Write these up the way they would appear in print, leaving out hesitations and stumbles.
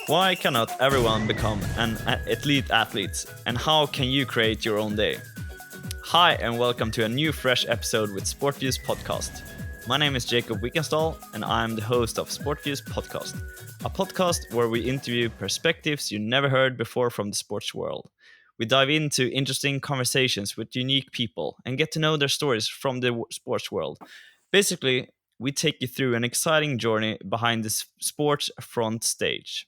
Why cannot everyone become an elite athlete? And how can you create your own day? Hi, and welcome to a new fresh episode with SportViews podcast. My name is Jacob Wickenstall, and I'm the host of SportViews podcast, a podcast where we interview perspectives you never heard before from the sports world. We dive into interesting conversations with unique people and get to know their stories from the sports world. Basically, we take you through an exciting journey behind the sports front stage.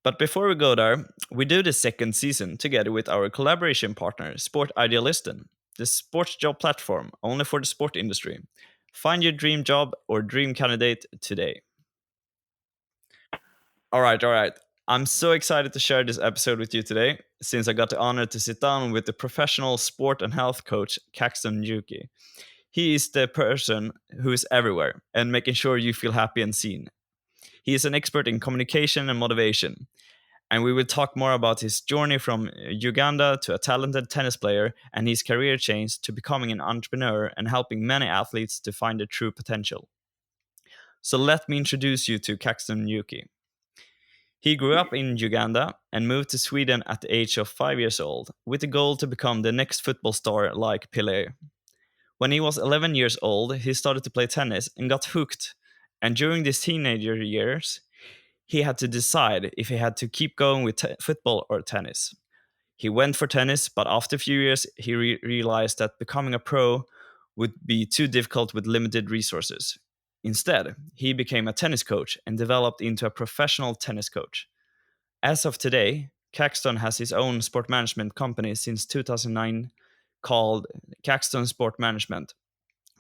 But before we go there, we do the second season together with our collaboration partner, Sport Idealisten, the sports job platform only for the sport industry. Find your dream job or dream candidate today. All right. I'm so excited to share this episode with you today, since I got the honor to sit down with the professional sport and health coach, Caxton Njuki. He is the person who is everywhere and making sure you feel happy and seen. He is an expert in communication and motivation. And we will talk more about his journey from Uganda to a talented tennis player and his career change to becoming an entrepreneur and helping many athletes to find their true potential. So let me introduce you to Caxton Njuki. He grew up in Uganda and moved to Sweden at the age of 5 years old, with the goal to become the next football star like Pelé. When he was 11 years old, he started to play tennis and got hooked. And during his teenager years, he had to decide if he had to keep going with football or tennis. He went for tennis, but after a few years, he realized that becoming a pro would be too difficult with limited resources. Instead, he became a tennis coach and developed into a professional tennis coach. As of today, Caxton has his own sport management company since 2009 called Caxton Sport Management,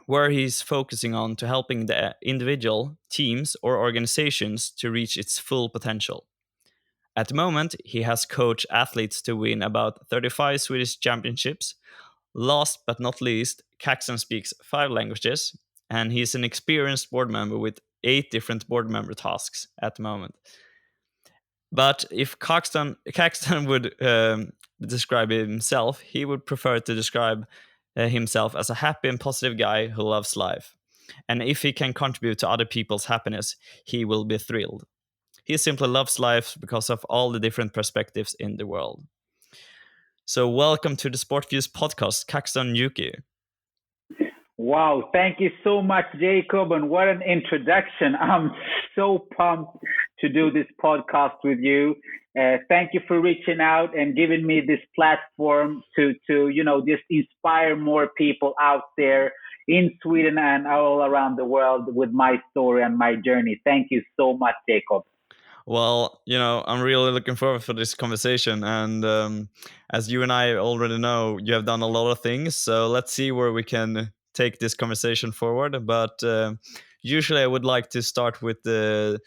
where he's focusing on to helping the individual, teams, or organizations to reach its full potential. At the moment, he has coached athletes to win about 35 Swedish championships. Last but not least, Caxton speaks 5 languages, and he's an experienced board member with 8 different board member tasks at the moment. But if Caxton would describe himself, he would prefer to describe himself as a happy and positive guy who loves life. And if he can contribute to other people's happiness, he will be thrilled. He simply loves life because of all the different perspectives in the world. So welcome to the SportViews podcast, Caxton Njuki. Wow, thank you so much, Jacob, and what an introduction. I'm so pumped to do this podcast with you. Thank you for reaching out and giving me this platform to just inspire more people out there in Sweden and all around the world with my story and my journey. Thank you so much, Jacob. Well, I'm really looking forward for this conversation. And as you and I already know, you have done a lot of things. So let's see where we can take this conversation forward. But usually I would like to start with the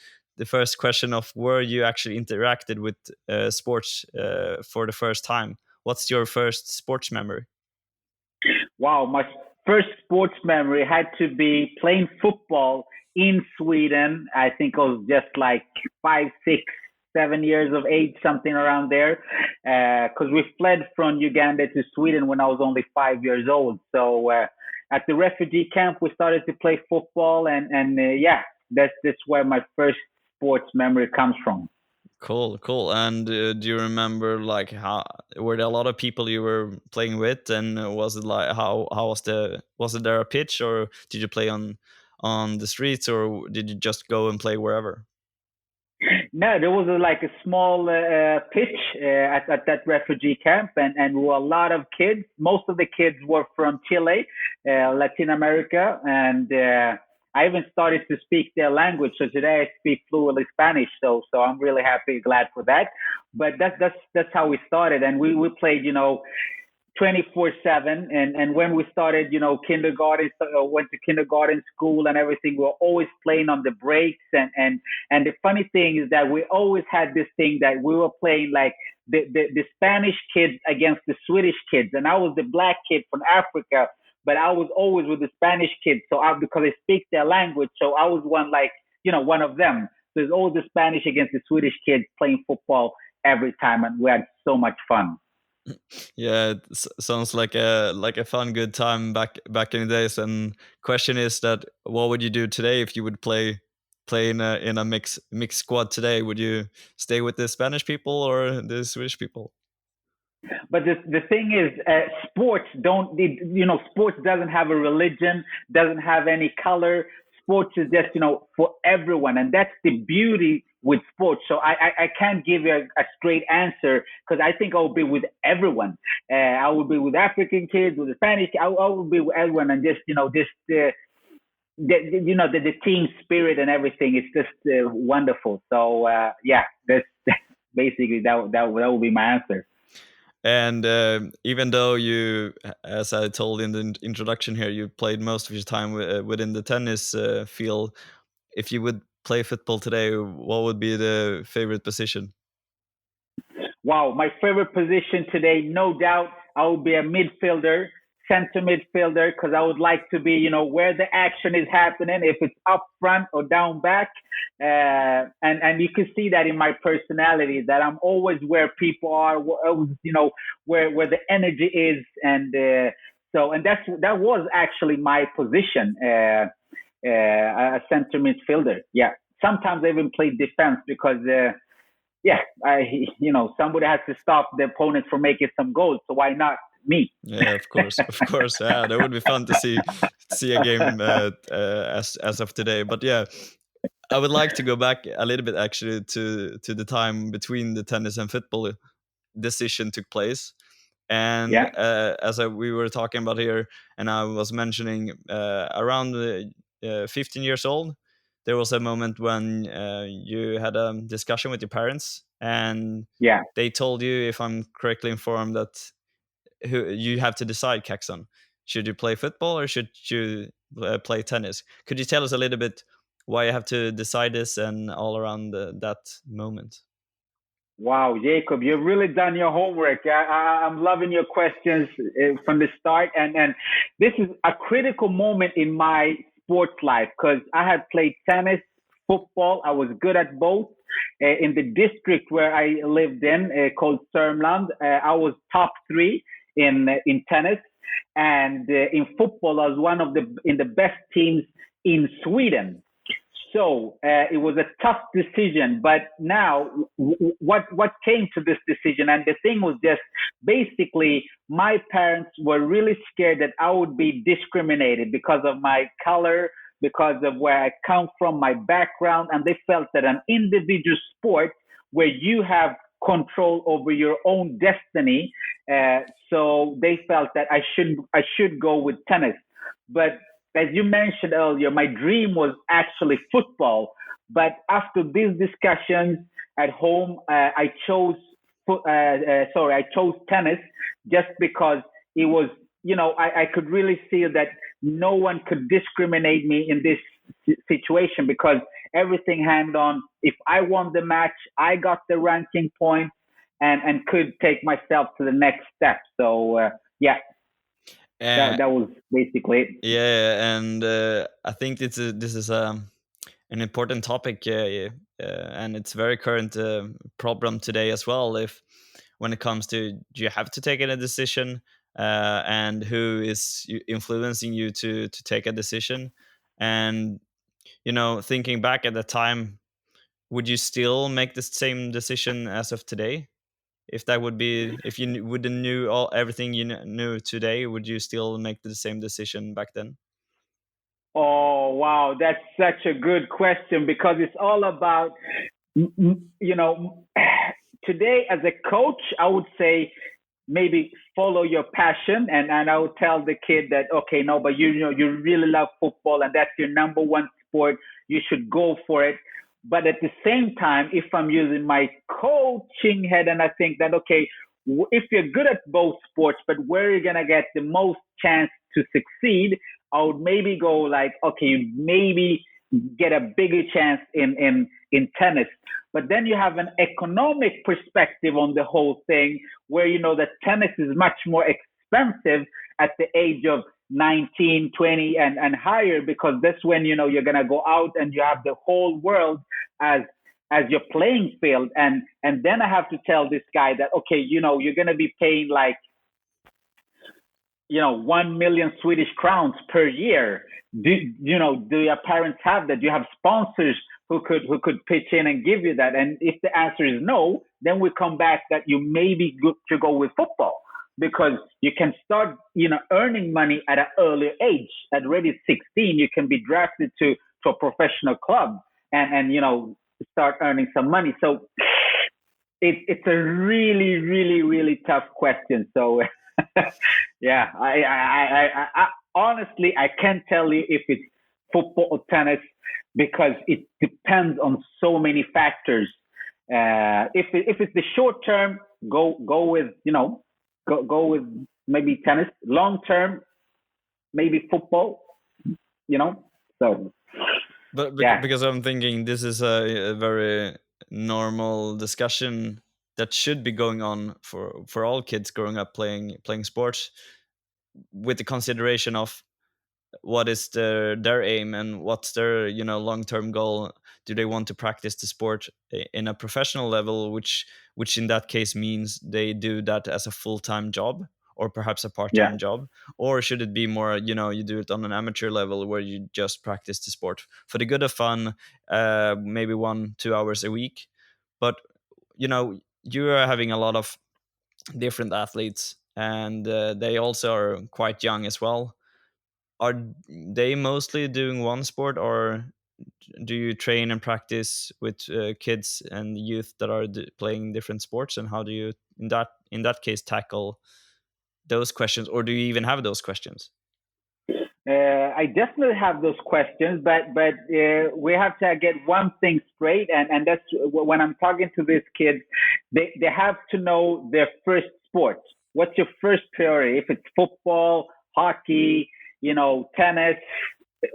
first question of where you actually interacted with sports for the first time. What's your first sports memory? Wow, my first sports memory had to be playing football in Sweden. I think I was just like 5, 6, 7 years of age, something around there. Because we fled from Uganda to Sweden when I was only 5 years old. So at the refugee camp, we started to play football, and that's where my first sports memory comes from. Cool. And do you remember how were there a lot of people you were playing with, and was it like how was it there a pitch, or did you play on the streets, or did you just go and play wherever? No, there was a small pitch at that refugee camp, and we were a lot of kids. Most of the kids were from Chile, Latin America, and I even started to speak their language. So today I speak fluently Spanish. So I'm really happy, glad for that. But that's how we started, and we played 24/7. And when we started, kindergarten, went to kindergarten school and everything, we were always playing on the breaks. And the funny thing is that we always had this thing that we were playing like the Spanish kids against the Swedish kids. And I was the black kid from Africa, but I was always with the Spanish kids. So because I speak their language, so I was one of them. There's all the Spanish against the Swedish kids playing football every time, and we had so much fun. Yeah, it sounds like a fun, good time back in the days. And question is that what would you do today if you would play in a mixed squad today? Would you stay with the Spanish people or the Swedish people? But the thing is, sports don't, sports doesn't have a religion, doesn't have any color. Sports is just, for everyone. And that's the beauty with sports. So I can't give you a straight answer because I think I will be with everyone. I will be with African kids, with the Spanish, I will be with everyone and just, the team spirit and everything. It's just wonderful. So, yeah, that's basically that will be my answer. And even though you, as I told in the introduction here, you played most of your time within the tennis field. If you would play football today, what would be the favorite position? Wow, my favorite position today, no doubt, I will be a midfielder, center midfielder, because I would like to be, where the action is happening, if it's up front or down back. And you can see that in my personality, that I'm always where people are, where the energy is, and and that was actually my position, a center midfielder. Yeah, sometimes I even played defense because. Yeah, somebody has to stop the opponent from making some goals. So why not me? Yeah, of course. Yeah, that would be fun to see a game as of today. But yeah, I would like to go back a little bit actually to the time between the tennis and football decision took place. And Yeah, as we were talking about here, and I was mentioning around 15 years old, there was a moment when you had a discussion with your parents, and yeah. they told you, if I'm correctly informed, that you have to decide, Caxton. Should you play football or should you play tennis? Could you tell us a little bit why you have to decide this and all around that moment? Wow, Jacob, you've really done your homework. I'm loving your questions from the start, and this is a critical moment in my sports life because I had played tennis, football. I was good at both. In the district where I lived in, called Sörmland, I was top three in tennis, and in football, I was one of the best teams in Sweden. So it was a tough decision, but now what came to this decision, and the thing was just basically my parents were really scared that I would be discriminated because of my color, because of where I come from, my background, and they felt that an individual sport where you have control over your own destiny, so they felt that I should go with tennis, but as you mentioned earlier, my dream was actually football. But after these discussions at home, I chose tennis just because it was, I could really see that no one could discriminate me in this situation because everything hand on. If I won the match, I got the ranking points and could take myself to the next step. So yeah, Uh, that was basically it. yeah, and I think this is an important topic, and it's very current problem today as well. If when it comes to, do you have to take a decision, and who is influencing you to take a decision, and thinking back at the time, would you still make the same decision as of today? If that would be, if you would knew everything you knew today, would you still make the same decision back then? Oh, wow. That's such a good question because it's all about, you know, today as a coach, I would say maybe follow your passion. And I would tell the kid that, okay, no, but you really love football and that's your number one sport. You should go for it. But at the same time, if I'm using my coaching head and I think that, okay, if you're good at both sports, but where you're going to get the most chance to succeed, I would maybe go like, okay, you maybe get a bigger chance in tennis. But then you have an economic perspective on the whole thing where you know that tennis is much more expensive at the age of 19, 20, and higher, because that's when, you're going to go out and you have the whole world as your playing field. And then I have to tell this guy that, okay, you're going to be paying like, 1 million Swedish crowns per year. Do your parents have that? Do you have sponsors who could pitch in and give you that? And if the answer is no, then we come back that you may be good to go with football, because you can start, earning money at an earlier age. At already 16, you can be drafted to a professional club and start earning some money. So it's a really, really, really tough question. So yeah, I honestly, I can't tell you if it's football or tennis, because it depends on so many factors. If it's the short term, go with go with maybe tennis. Long term, maybe football. So yeah. Because I'm thinking this is a very normal discussion that should be going on for all kids growing up playing sports, with the consideration of what is their aim and what's their long-term goal. Do they want to practice the sport in a professional level, which in that case means they do that as a full-time job or perhaps a Yeah. part-time job, or should it be more, you do it on an amateur level where you just practice the sport for the good of fun, maybe 1-2 hours a week. But you are having a lot of different athletes, and they also are quite young as well. Are they mostly doing one sport, or do you train and practice with kids and youth that are playing different sports? And how do you, in that case, tackle those questions, or do you even have those questions? I definitely have those questions, but we have to get one thing straight, and that's when I'm talking to these kids, they have to know their first sport. What's your first priority? If it's football, hockey, tennis,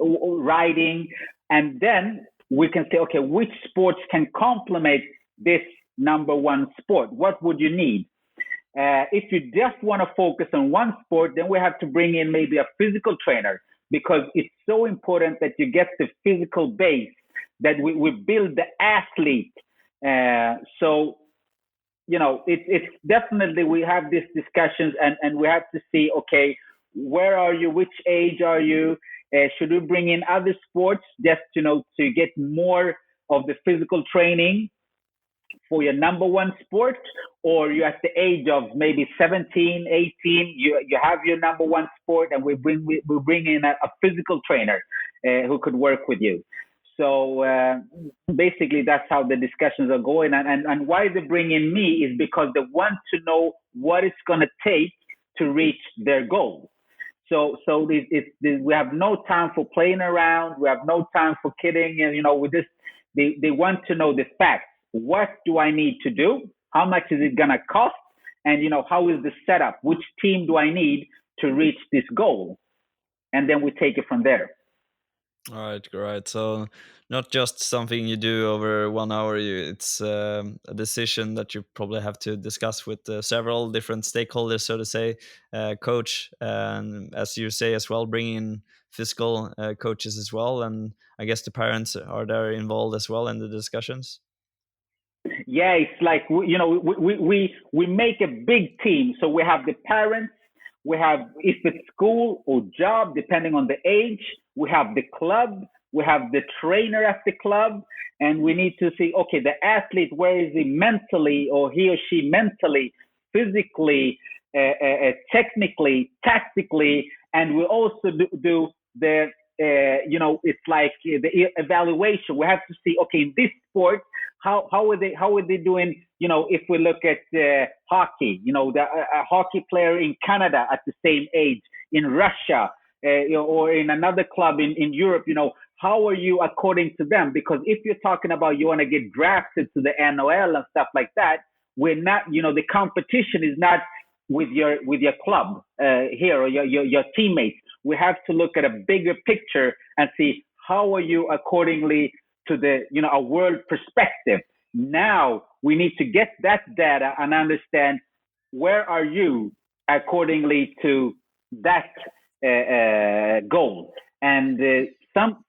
riding, and then we can say, okay, which sports can complement this number one sport? What would you need? If you just want to focus on one sport, then we have to bring in maybe a physical trainer, because it's so important that you get the physical base, that we build the athlete. So, it's definitely, we have these discussions, and we have to see, okay, where are you? Which age are you? Should we bring in other sports just, to get more of the physical training for your number one sport? Or you're at the age of maybe 17, 18, you have your number one sport, and we bring in a physical trainer who could work with you. So basically, that's how the discussions are going. And why they bring in me is because they want to know what it's going to take to reach their goal. So we have no time for playing around. We have no time for kidding. And, with this, they want to know the facts. What do I need to do? How much is it going to cost? And, how is the setup? Which team do I need to reach this goal? And then we take it from there. All right. So not just something you do over 1 hour. It's a decision that you probably have to discuss with several different stakeholders, so to say. Coach, and as you say as well, bring in physical coaches as well, and I guess the parents are there involved as well in the discussions. Yeah, it's like, we make a big team. So we have the parents, we have, if it's school or job, depending on the age, we have the club, we have the trainer at the club, and we need to see, okay, the athlete, where is he mentally, or he or she mentally, physically, technically, tactically, and we also do the, it's like the evaluation. We have to see, okay, in this sport, how are they doing? If we look at hockey, the hockey player in Canada at the same age, in Russia, or in another club in Europe, how are you according to them? Because if you're talking about you want to get drafted to the NHL and stuff like that, we're not, the competition is not with your club here, or your teammates. We have to look at a bigger picture and see how are you accordingly to the, a world perspective. Now we need to get that data and understand where are you accordingly to that goal. And some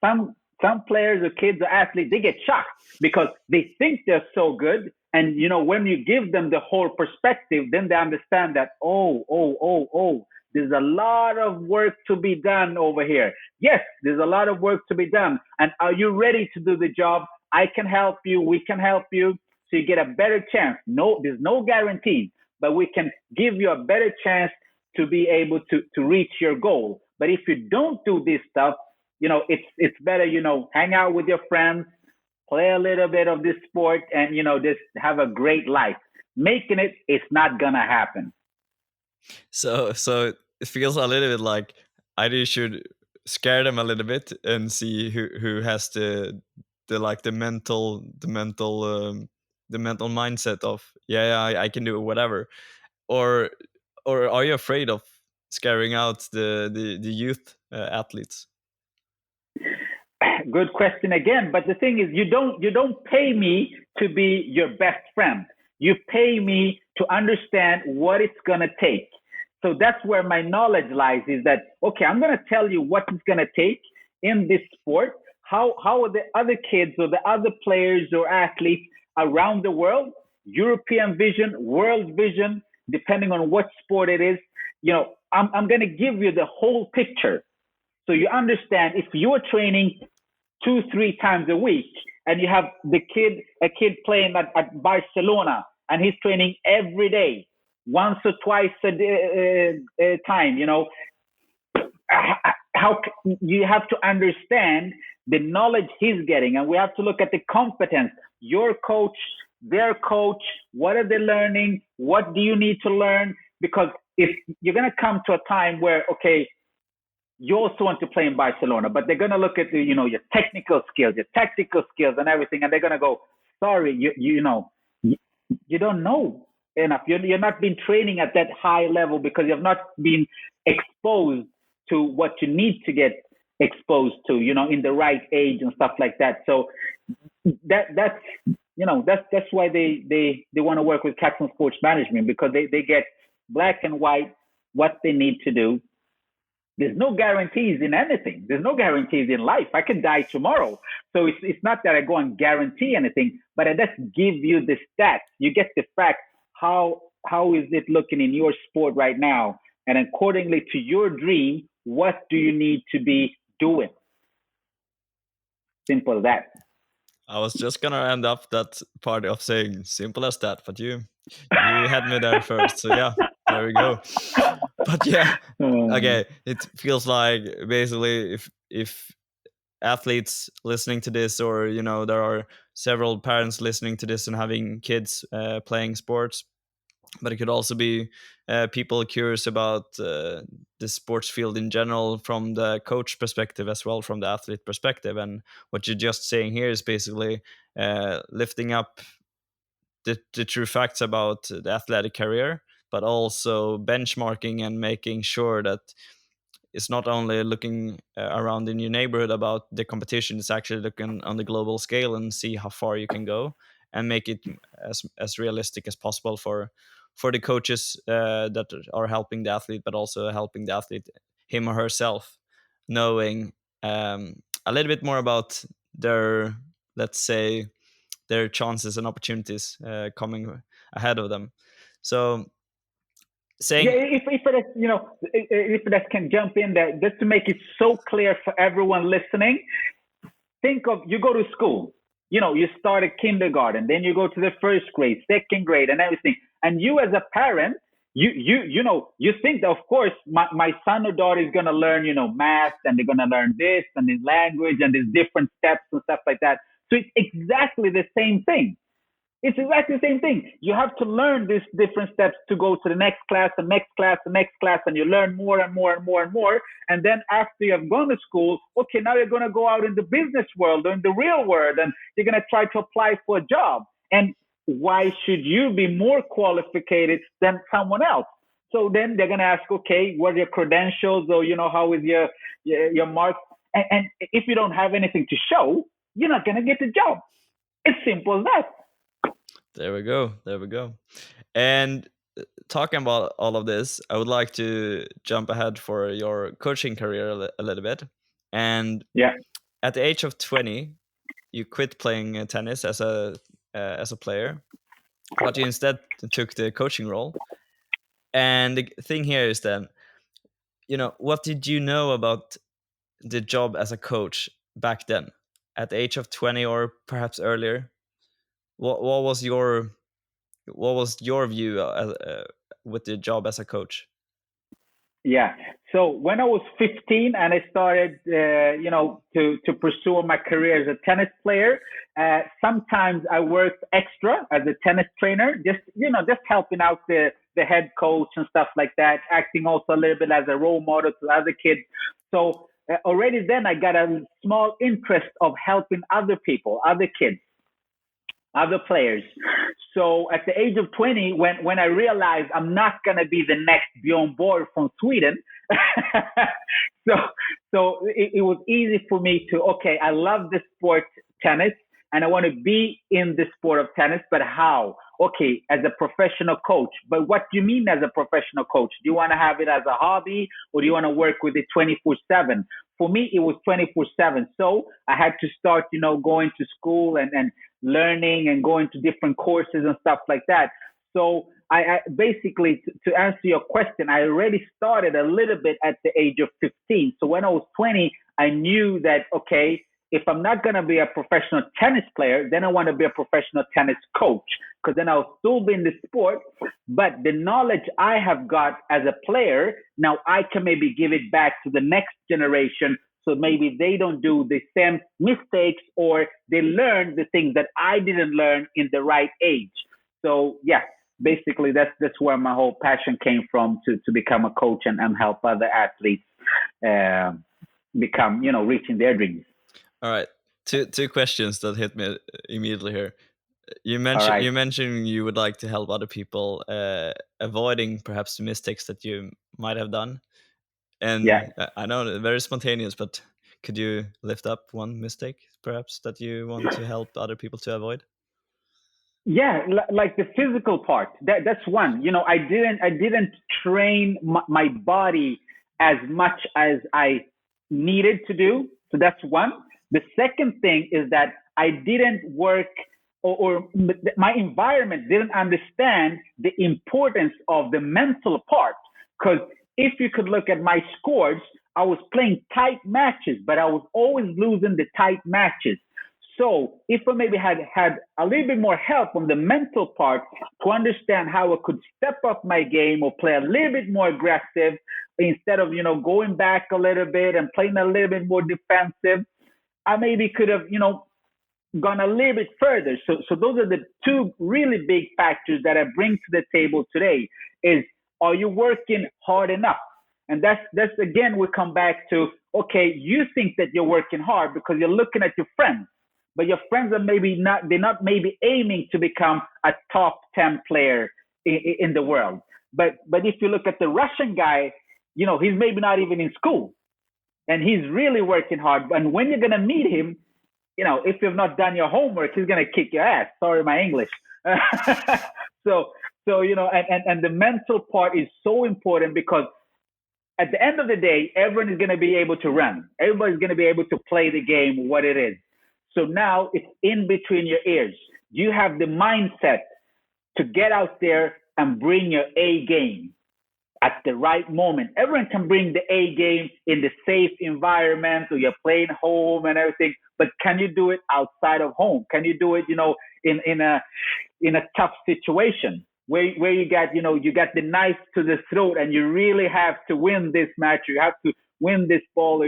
players or kids or athletes, they get shocked because they think they're so good. And when you give them the whole perspective, then they understand that, there's a lot of work to be done over here. Yes, there's a lot of work to be done. And are you ready to do the job? I can help you. We can help you. So you get a better chance. No, there's no guarantees, but we can give you a better chance to be able to reach your goal. But if you don't do this stuff, it's better, hang out with your friends, play a little bit of this sport, and just have a great life. Making it's not gonna happen. So it feels a little bit like either you should scare them a little bit and see who has the mental mindset of I can do whatever, or are you afraid of scaring out the youth athletes? Good question again. But the thing is, you don't pay me to be your best friend. You pay me to understand what it's gonna take. So that's where my knowledge lies. Is that okay? I'm gonna tell you what it's gonna take in this sport. How are the other kids or the other players or athletes around the world? European vision, world vision, depending on what sport it is. I'm gonna give you the whole picture. So you understand if you're training 2, 3 times a week, and you have a kid playing at Barcelona, and he's training every day, once or twice a time. How you have to understand the knowledge he's getting, and we have to look at the competence. Your coach, their coach, what are they learning? What do you need to learn? Because if you're going to come to a time where, okay, you also want to play in Barcelona, but they're going to look at your technical skills, your tactical skills, and everything, and they're going to go, "Sorry, you don't know enough. You're not been training at that high level because you have not been exposed to what you need to get exposed to, in the right age and stuff like that." So that's why they want to work with Caxton Sports Management, because they get black and white what they need to do. There's no guarantees in anything. There's no guarantees in life. I can die tomorrow. So it's not that I go and guarantee anything, but I just give you the stats. You get the facts. How is it looking in your sport right now? And accordingly to your dream, what do you need to be doing? Simple as that. I was just gonna end up that part of saying simple as that, but you had me there first. So yeah, there we go. But yeah, okay. It feels like basically if athletes listening to this, or there are several parents listening to this and having kids playing sports, but it could also be people curious about the sports field in general from the coach perspective as well, from the athlete perspective. And what you're just saying here is basically lifting up the true facts about the athletic career, but also benchmarking and making sure that it's not only looking around in your neighborhood about the competition, it's actually looking on the global scale and see how far you can go and make it as realistic as possible for the coaches that are helping the athlete, but also helping the athlete, him or herself, knowing a little bit more about their, let's say, their chances and opportunities coming ahead of them. So saying, yeah, if that can jump in there, just to make it so clear for everyone listening. Think of, you go to school, you start at kindergarten, then you go to the first grade, second grade, and everything. And you as a parent, you think that, of course, my son or daughter is going to learn, math, and they're going to learn this and this language and there's different steps and stuff like that. So it's exactly the same thing. It's exactly the same thing. You have to learn these different steps to go to the next class, the next class, the next class, and you learn more and more and more and more. And then after you have gone to school, okay, now you're going to go out in the business world or in the real world, and you're going to try to apply for a job. And why should you be more qualified than someone else? So then they're going to ask, okay, what are your credentials, or how is your marks? And if you don't have anything to show, you're not going to get the job. It's simple as that. There we go. And talking about all of this, I would like to jump ahead for your coaching career a little bit. And Yeah. at the age of 20, you quit playing tennis as a player, but you instead took the coaching role. And the thing here is then, what did you know about the job as a coach back then, at the age of 20 or perhaps earlier? What was your view with the job as a coach? Yeah. So when I was 15 and I started, to pursue my career as a tennis player, sometimes I worked extra as a tennis trainer, just helping out the head coach and stuff like that, acting also a little bit as a role model to other kids. So already then I got a small interest of helping other people, other kids, other players. So at the age of 20, when I realized I'm not going to be the next Bjorn Borg from Sweden, so it was easy for me to, okay, I love the sport tennis and I want to be in the sport of tennis, but how? Okay, as a professional coach. But what do you mean as a professional coach? Do you want to have it as a hobby or do you want to work with it 24/7? For me, it was 24/7. So I had to start, going to school and learning and going to different courses and stuff like that. So I basically, to answer your question, I already started a little bit at the age of 15. So when I was 20, I knew that, okay, if I'm not going to be a professional tennis player, then I want to be a professional tennis coach because then I'll still be in the sport. But the knowledge I have got as a player, now I can maybe give it back to the next generation. So maybe they don't do the same mistakes or they learn the things that I didn't learn in the right age. So yeah, basically that's where my whole passion came from to become a coach and help other athletes uh, become, reaching their dreams. All right, two questions that hit me immediately here. You All mentioned right. you mentioned you would like to help other people, avoiding perhaps the mistakes that you might have done. Yeah. And I know that very spontaneous, but could you lift up one mistake perhaps that you want to help other people to avoid? Yeah, like the physical part. That's one. I didn't train my body as much as I needed to do. So that's one. The second thing is that I didn't work or my environment didn't understand the importance of the mental part. Because if you could look at my scores, I was playing tight matches, but I was always losing the tight matches. So if I maybe had a little bit more help on the mental part to understand how I could step up my game or play a little bit more aggressive instead of, going back a little bit and playing a little bit more defensive, I maybe could have, gone a little bit further. So those are the two really big factors that I bring to the table today is, are you working hard enough? And that's again, we come back to, okay, you think that you're working hard because you're looking at your friends, but your friends are maybe not, they're not maybe aiming to become a top 10 player in the world. But if you look at the Russian guy, he's maybe not even in school and he's really working hard. And when you're going to meet him, if you've not done your homework, he's going to kick your ass. Sorry, my English. so, and the mental part is so important because at the end of the day, everyone is going to be able to run. Everybody's going to be able to play the game, what it is. So now it's in between your ears. You have the mindset to get out there and bring your A game at the right moment. Everyone can bring the A game in the safe environment or you're playing home and everything, but can you do it outside of home? Can you do it, in a tough situation where you got, you got the knife to the throat and you really have to win this match. You have to win this ball or,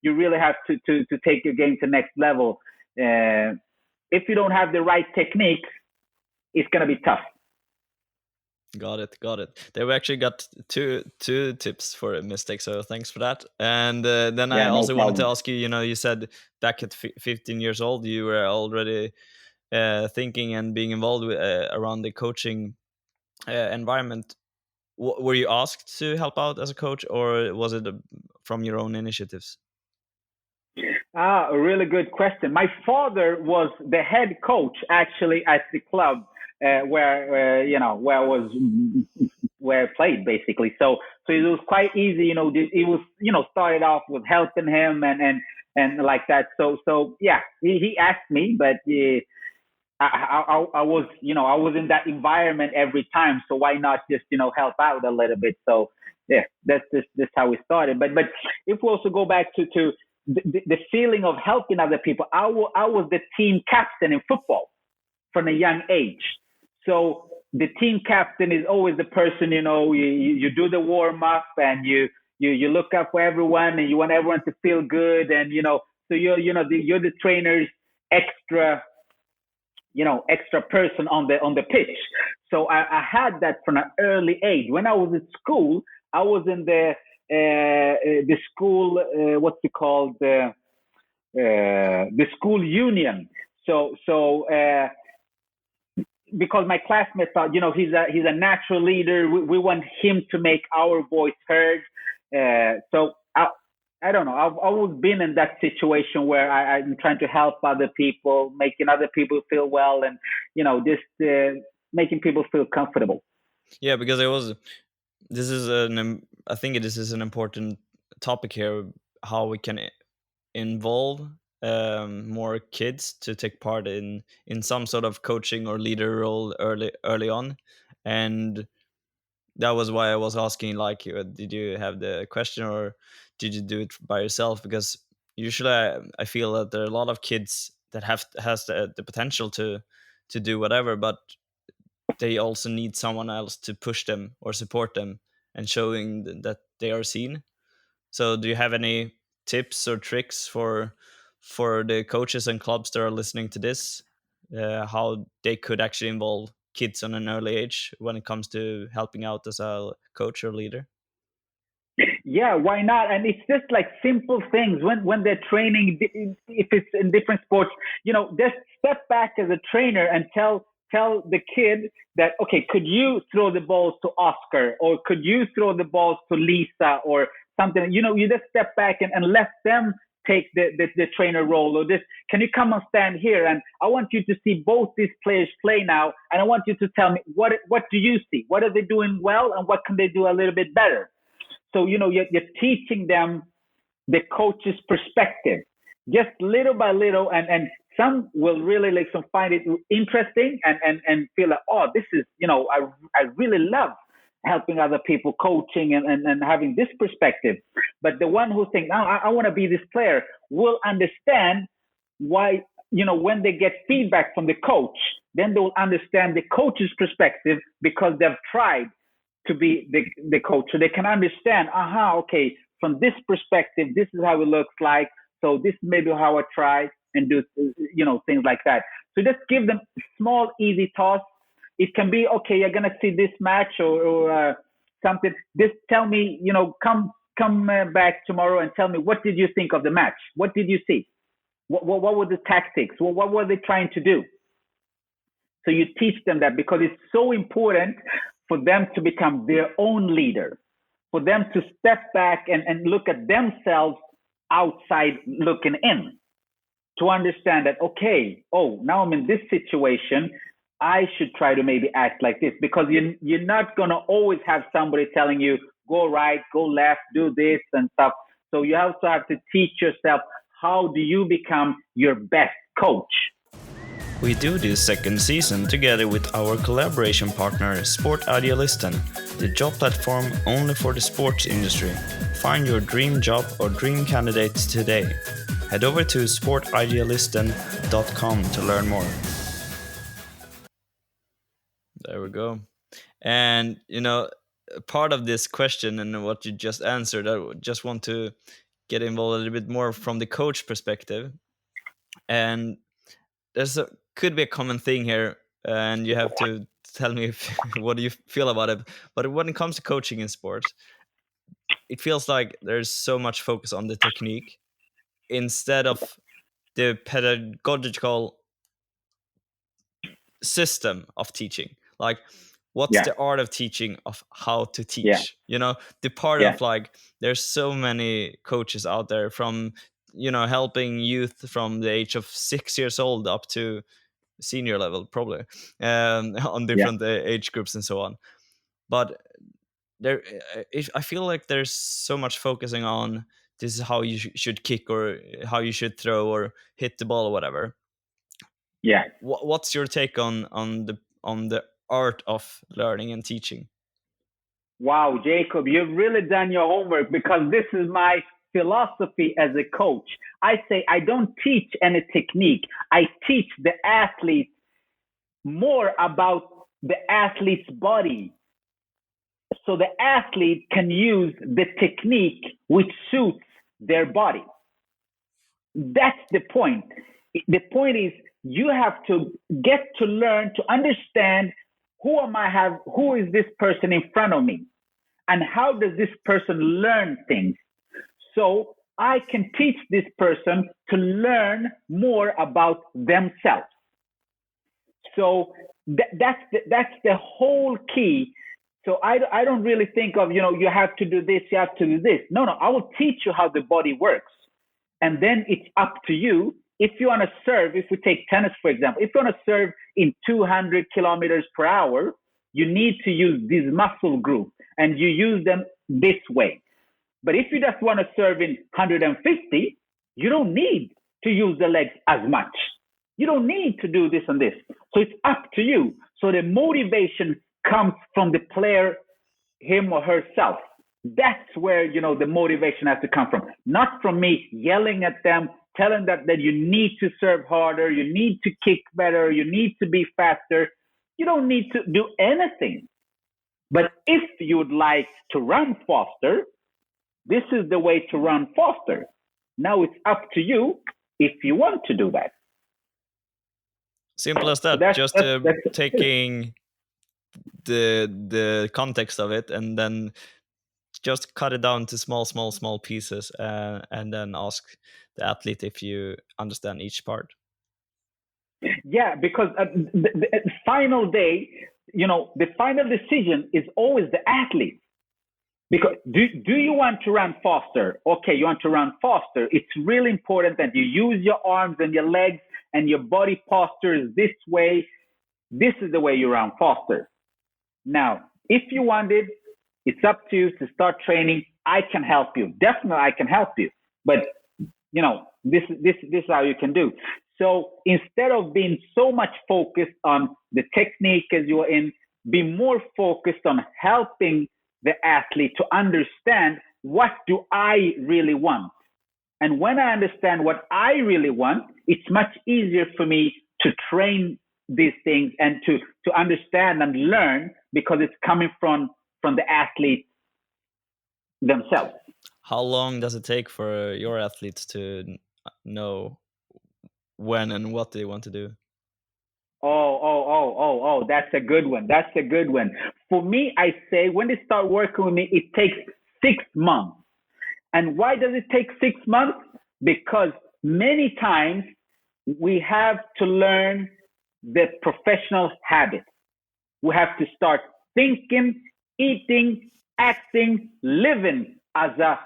you really have to take your game to the next level. If you don't have the right technique, it's going to be tough. Got it. They actually got two tips for a mistake, so thanks for that. And then I Yeah, no also wanted to problem. ask you. You said back at 15 years old, you were already thinking and being involved with, around the coaching environment. Were you asked to help out as a coach, or was it from your own initiatives? A really good question. My father was the head coach actually at the club. where I was where I played basically. So it was quite easy. It was started off with helping him and like that. So yeah, he asked me, but I was I was in that environment every time. So why not just help out a little bit? So yeah, that's how we started. But if we also go back to the feeling of helping other people, I was the team captain in football from a young age. So the team captain is always the person, you do the warm up and you look up for everyone and you want everyone to feel good. And, so you're the trainer's extra, extra person on the pitch. So I had that from an early age. When I was at school, I was in the school, what's it called? The school union. So because my classmates thought, he's a natural leader. We want him to make our voice heard. So I don't know. I've always been in that situation where I'm trying to help other people, making other people feel well, and just making people feel comfortable. Yeah, because it was. This is I think this is an important topic here. How we can involve more kids to take part in some sort of coaching or leader role early on, and that was why I was asking, like, did you have the question or did you do it by yourself? Because usually I feel that there are a lot of kids that has the potential to do whatever, but they also need someone else to push them or support them and showing that they are seen. So do you have any tips or tricks for the coaches and clubs that are listening to this, how they could actually involve kids on an early age when it comes to helping out as a coach or leader? Yeah, why not? And it's just like simple things when they're training. If it's in different sports, just step back as a trainer and tell the kid that, okay, could you throw the balls to Oscar, or could you throw the balls to Lisa, or something? You just step back and let them take the trainer role, or this. Can you come and stand here? And I want you to see both these players play now, and I want you to tell me what do you see? What are they doing well, and what can they do a little bit better? So, you're teaching them the coach's perspective, just little by little. And some will really like some find it interesting and feel like, oh, this is, I really love helping other people, coaching and having this perspective. But the one who thinks, now I want to be this player, will understand why, when they get feedback from the coach, then they will understand the coach's perspective because they've tried to be the coach. So they can understand, okay, from this perspective, this is how it looks like. So this is maybe how I try and do, things like that. So just give them small, easy tasks. It can be, okay, you're going to see this match or something. Just tell me, come back tomorrow and tell me, what did you think of the match? What did you see? What were the tactics? What were they trying to do? So you teach them that because it's so important for them to become their own leader, for them to step back and look at themselves outside looking in, to understand that, okay, now I'm in this situation, I should try to maybe act like this, because you're not going to always have somebody telling you, go right, go left, do this and stuff. So you also have to teach yourself, how do you become your best coach? We do this second season together with our collaboration partner Sport Idealisten, the job platform only for the sports industry. Find your dream job or dream candidates today. Head over to sportidealisten.com to learn more. There we go. And, part of this question and what you just answered, I just want to get involved a little bit more from the coach perspective. And could be a common thing here, and you have to tell me what do you feel about it. But when it comes to coaching in sports, it feels like there's so much focus on the technique instead of the pedagogical system of teaching. Like, what's the art of teaching, of how to teach? The part of, like, there's so many coaches out there from helping youth from the age of 6 years old up to senior level probably, on Yeah. different age groups and so on. But there, I feel like there's so much focusing on this is how you should kick, or how you should throw or hit the ball or whatever. Yeah. What's your take on the art of learning and teaching? Wow, Jacob, you've really done your homework, because this is my philosophy as a coach. I say I don't teach any technique. I teach the athlete more about the athlete's body, so the athlete can use the technique which suits their body. That's the point. The point is you have to get to learn to understand who is this person in front of me, and how does this person learn things. So I can teach this person to learn more about themselves. So that's the whole key. So I don't really think of, you have to do this, you have to do this. No, I will teach you how the body works. And then it's up to you. If you want to serve, if we take tennis, for example, if you want to serve in 200 kilometers per hour, you need to use these muscle groups, and you use them this way. But if you just want to serve in 150, you don't need to use the legs as much. You don't need to do this and this. So it's up to you. So the motivation comes from the player, him or herself. That's where, the motivation has to come from. Not from me yelling at them, telling them that you need to serve harder, you need to kick better, you need to be faster. You don't need to do anything. But if you would like to run faster, this is the way to run faster. Now it's up to you if you want to do that. Simple as So that. Just taking the context of it, and then just cut it down to small pieces, and then ask the athlete if you understand each part. Yeah, because the final day, the final decision is always the athlete. Because do you want to run faster? Okay, you want to run faster. It's really important that you use your arms and your legs, and your body posture is this way. This is the way you run faster. Now, if you want it, it's up to you to start training. I can help you. Definitely, I can help you. But this is how you can do. So instead of being so much focused on the technique as you are in, be more focused on helping the athlete to understand, what do I really want? And when I understand what I really want, it's much easier for me to train these things and to understand and learn, because it's coming from the athlete themselves. How long does it take for your athletes to know when and what they want to do? Oh, that's a good one. That's a good one. For me, I say when they start working with me, it takes 6 months. And why does it take 6 months? Because many times we have to learn the professional habits. We have to start thinking, eating, acting, living as a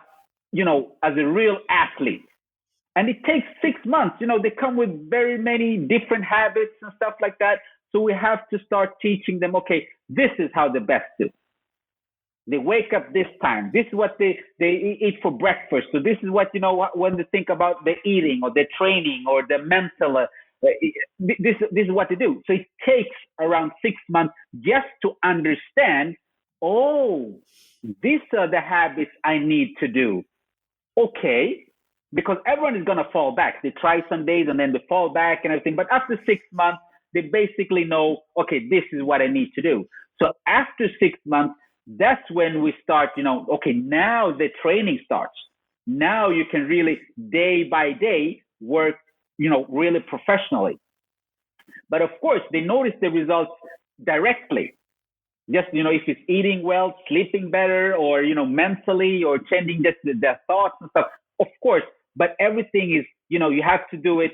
real athlete. And it takes 6 months. They come with very many different habits and stuff like that. So we have to start teaching them, okay, this is how the best do. They wake up this time. This is what they eat for breakfast. So this is what, when they think about the eating or the training or the mental, this is what they do. So it takes around 6 months just to understand, oh, these are the habits I need to do. Okay. Because everyone is going to fall back. They try some days and then they fall back and everything. But after 6 months, they basically know, okay, this is what I need to do. So after 6 months, that's when we start, okay, now the training starts. Now you can really day by day work, really professionally. But of course, they notice the results directly. Just, if it's eating well, sleeping better, or, mentally, or changing just their thoughts and stuff, of course. But everything is, you have to do it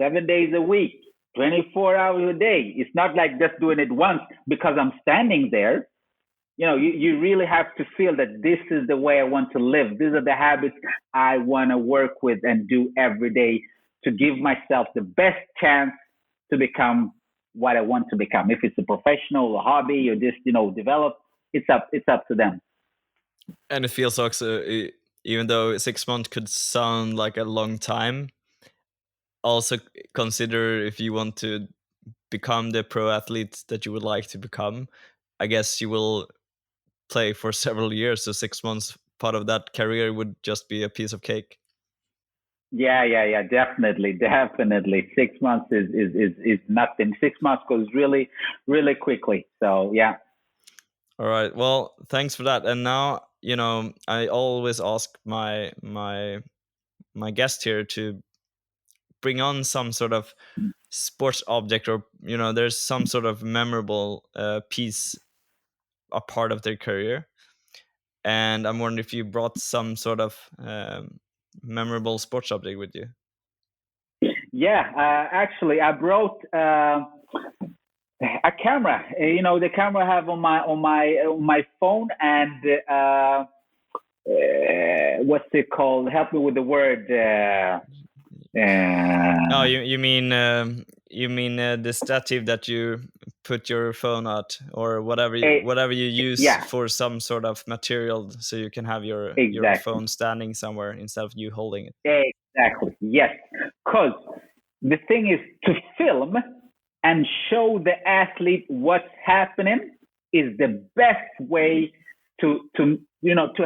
7 days a week, 24 hours a day. It's not like just doing it once because I'm standing there. You really have to feel that this is the way I want to live. These are the habits I want to work with and do every day to give myself the best chance to become what I want to become. If it's a professional, a hobby, or just develop, it's up to them. And it feels also, even though 6 months could sound like a long time, also consider if you want to become the pro athlete that you would like to become. I guess you will play for several years, so 6 months part of that career would just be a piece of cake. Yeah. Definitely. 6 months is nothing. 6 months goes really, really quickly. So yeah. All right. Well, thanks for that. And now, I always ask my guest here to bring on some sort of sports object, or there's some sort of memorable piece, a part of their career. And I'm wondering if you brought some sort of memorable sports object with you. Yeah, actually, I brought a camera. The camera I have on my phone, and what's it called? Help me with the word. Oh, you mean the stative that you put your phone at, or whatever eh, whatever you use yeah, for some sort of material, so you can have your exactly. phone standing somewhere instead of you holding it. Exactly. Yes. Because the thing is, to film and show the athlete what's happening is the best way to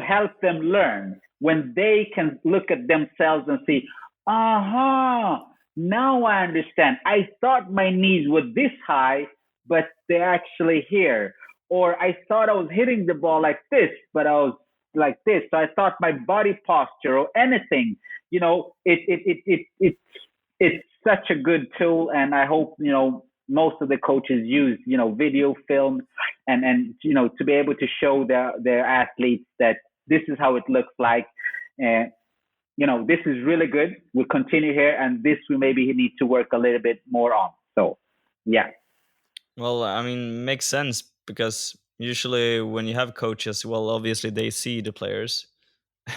help them learn, when they can look at themselves and see, aha, now I understand. I thought my knees were this high, but they're actually here. Or I thought I was hitting the ball like this, but I was like this. So I thought my body posture or anything, it's such a good tool. And I hope, most of the coaches use, video film, and to be able to show their athletes that this is how it looks like. And this is really good. We'll continue here, and this we maybe need to work a little bit more on. So, yeah, Well, I mean, makes sense, because usually when you have coaches, well, obviously they see the players,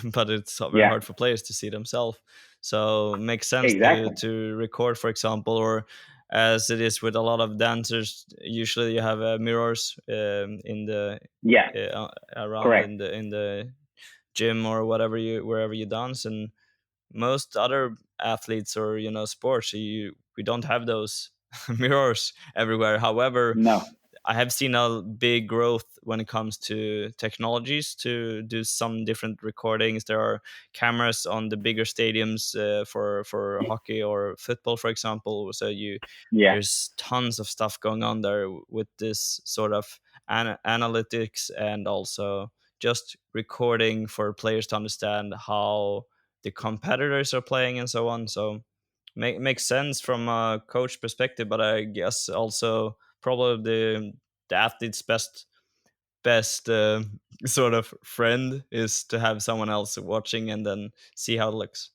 but it's very yeah, hard for players to see themselves. So makes sense to exactly. record, for example, or as it is with a lot of dancers. Usually you have mirrors in the Yeah, around correct. in the gym, or wherever you dance. And most other athletes, or sports, we don't have those mirrors everywhere. However, No, I have seen a big growth when it comes to technologies to do some different recordings. There are cameras on the bigger stadiums for hockey or football, for example. So yeah, there's tons of stuff going on there with this sort of analytics, and also just recording for players to understand how the competitors are playing and so on. So makes sense from a coach perspective, but I guess also probably the athlete's best sort of friend is to have someone else watching and then see how it looks.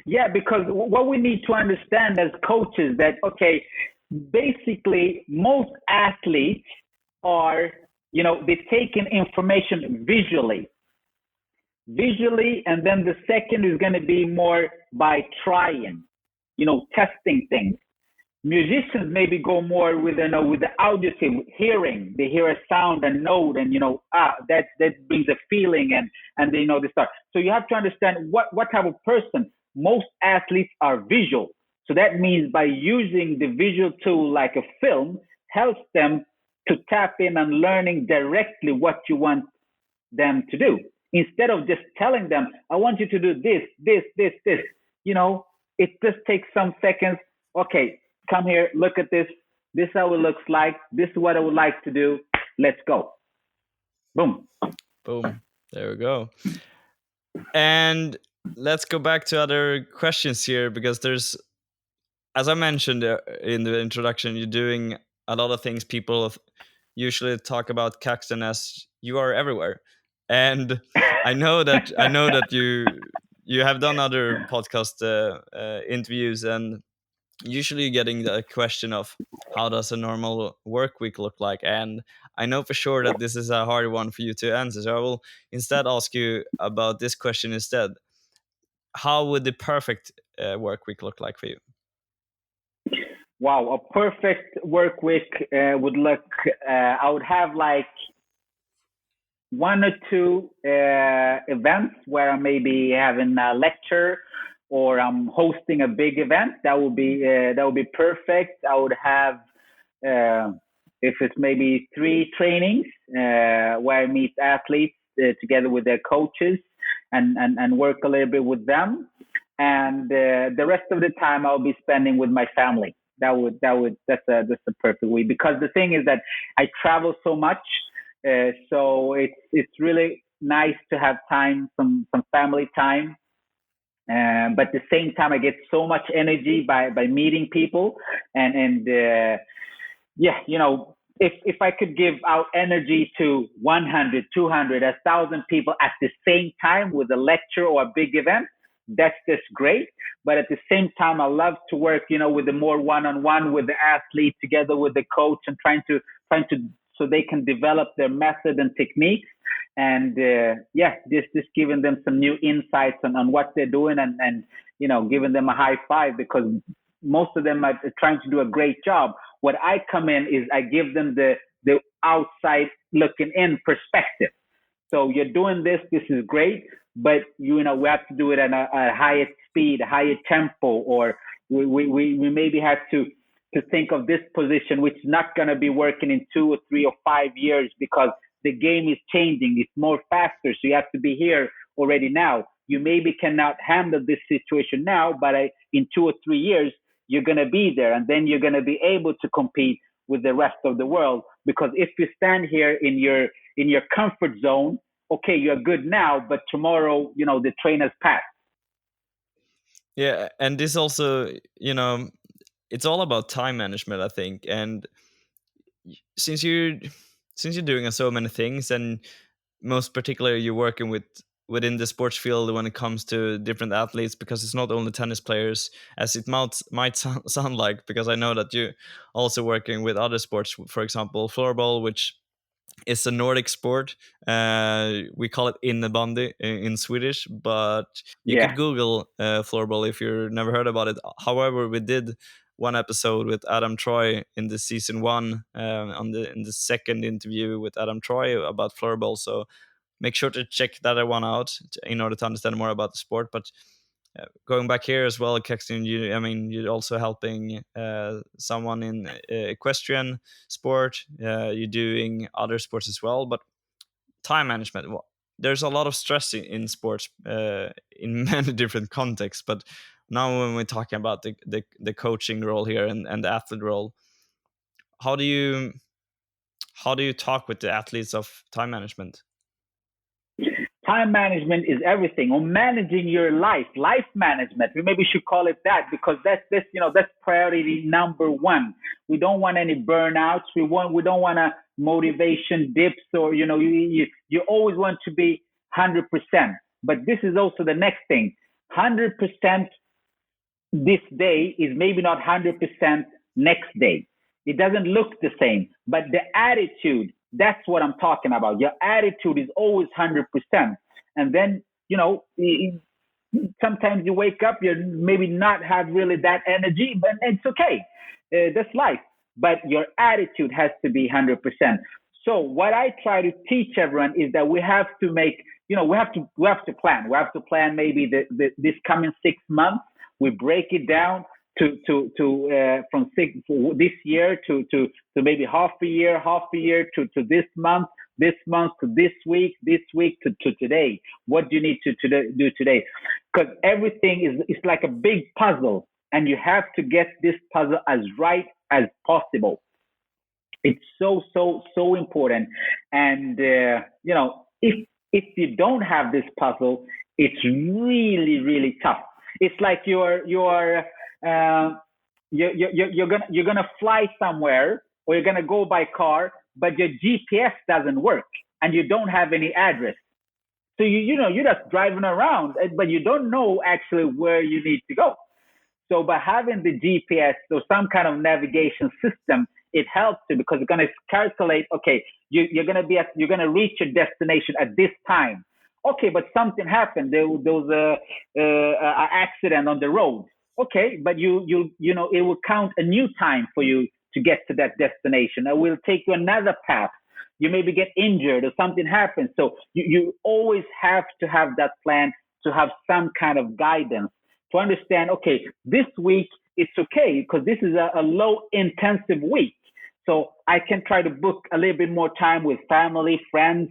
yeah. Because what we need to understand as coaches, that okay, basically most athletes are, they take in information visually, and then the second is going to be more by trying, testing things. Musicians maybe go more with with the auditive hearing. They hear a sound and note, and that brings a feeling, and they start. So you have to understand what type of person. Most athletes are visual, so that means by using the visual tool like a film helps them to tap in and learning directly what you want them to do, instead of just telling them, I want you to do this. It just takes some seconds. Okay, come here, look at this. This is how it looks like. This is what I would like to do. Let's go. Boom. Boom. There we go. And let's go back to other questions here, because there's, as I mentioned in the introduction, you're doing a lot of things. People usually talk about Caxton as you are everywhere, and I know that you have done other podcast interviews, and usually you're getting the question of how does a normal work week look like. And I know for sure that this is a hard one for you to answer, so I will instead ask you about this question instead. How would the perfect work week look like for you? Wow, a perfect work week would look. I would have like one or two events where I may be having a lecture or I'm hosting a big event. That would be perfect. I would have uh, if it's maybe three trainings where I meet athletes together with their coaches and work a little bit with them. And the rest of the time I'll be spending with my family. That's a perfect week, because the thing is that I travel so much, so it's really nice to have time, some family time. But at the same time, I get so much energy by meeting people, and yeah, if I could give out energy to 100, 200, 1,000 people at the same time with a lecture or a big event, that's just great. But at the same time, I love to work, with the more one-on-one with the athlete together with the coach, and trying to so they can develop their method and techniques. And yeah, just giving them some new insights on what they're doing, and giving them a high five, because most of them are trying to do a great job. What I come in is I give them the outside looking in perspective. So you're doing this. This is great, but we have to do it at a higher speed, a higher tempo, or we maybe have to think of this position, which is not going to be working in 2 or 3 or 5 years, because the game is changing. It's more faster, so you have to be here already now. You maybe cannot handle this situation now, but in 2 or 3 years you're going to be there, and then you're going to be able to compete with the rest of the world. Because if you stand here in your comfort zone, okay, you're good now, but tomorrow, the train has passed. Yeah, and this also, it's all about time management, I think. And since you since you're doing so many things, and most particularly you're working within the sports field when it comes to different athletes, because it's not only tennis players, as it might sound like, because I know that you also working with other sports, for example floorball, which is a Nordic sport. We call it innebandy in Swedish, but you could Yeah. Google floorball if you've never heard about it. However, we did one episode with Adam Troy in the season one, on the in the second interview with Adam Troy about floorball. So make sure to check that one out in order to understand more about the sport. But going back here as well, Caxton, you're also helping someone in equestrian sport. You're doing other sports as well, but time management. Well, there's a lot of stress in sports in many different contexts. But now when we're talking about the coaching role here and the athlete role, how do you talk with the athletes of time management? Time management is everything, or managing your life management. We maybe should call it that, because that's priority number one. We don't want any burnouts. We don't want a motivation dips, or you always want to be 100%. But this is also the next thing. 100% this day is maybe not 100% next day. It doesn't look the same, but the attitude, that's what I'm talking about. Your attitude is always 100%. And then, sometimes you wake up, you maybe not have really that energy, but it's okay. That's life. But your attitude has to be 100%. So what I try to teach everyone is that we have to make, we have to plan. We have to plan maybe this coming 6 months. We break it down to from this year to maybe half a year to this month to this week to today. What do you need to do today? Because everything is like a big puzzle, and you have to get this puzzle as right as possible. It's so important. And if you don't have this puzzle, it's really tough. It's like uh, you're gonna fly somewhere, or you're gonna go by car, but your GPS doesn't work, and you don't have any address. So you're just driving around, but you don't know actually where you need to go. So by having the GPS or some kind of navigation system, it helps you, because it's going to calculate. Okay, you're going to reach your destination at this time. Okay, but something happened. There was a accident on the road. Okay, but it will count a new time for you to get to that destination. It will take you another path. You maybe get injured or something happens. So you always have to have that plan, to have some kind of guidance, to understand, okay, this week it's okay because this is a low intensive week. So I can try to book a little bit more time with family, friends,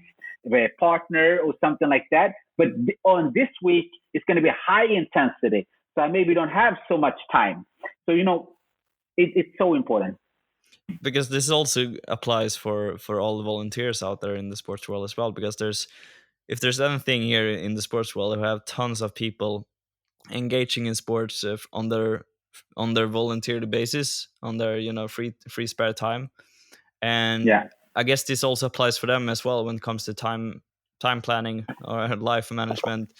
a partner, or something like that. But on this week, it's going to be high intensity. So I maybe don't have so much time. So, it's so important. Because this also applies for all the volunteers out there in the sports world as well, because there's if there's anything here in the sports world, we have tons of people engaging in sports on their volunteer basis, on their free spare time. And Yeah. I guess this also applies for them as well when it comes to time planning or life management,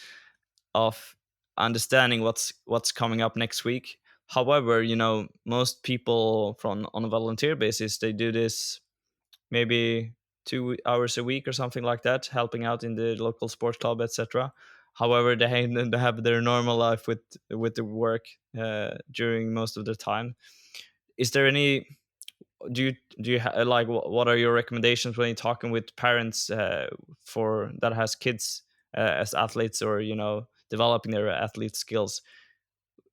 of understanding what's coming up next week. However, most people from on a volunteer basis, they do this maybe 2 hours a week or something like that, helping out in the local sports club, etc. However, they have their normal life with the work during most of the time. Is there any like what are your recommendations when you're talking with parents for that has kids as athletes, or developing their athlete skills?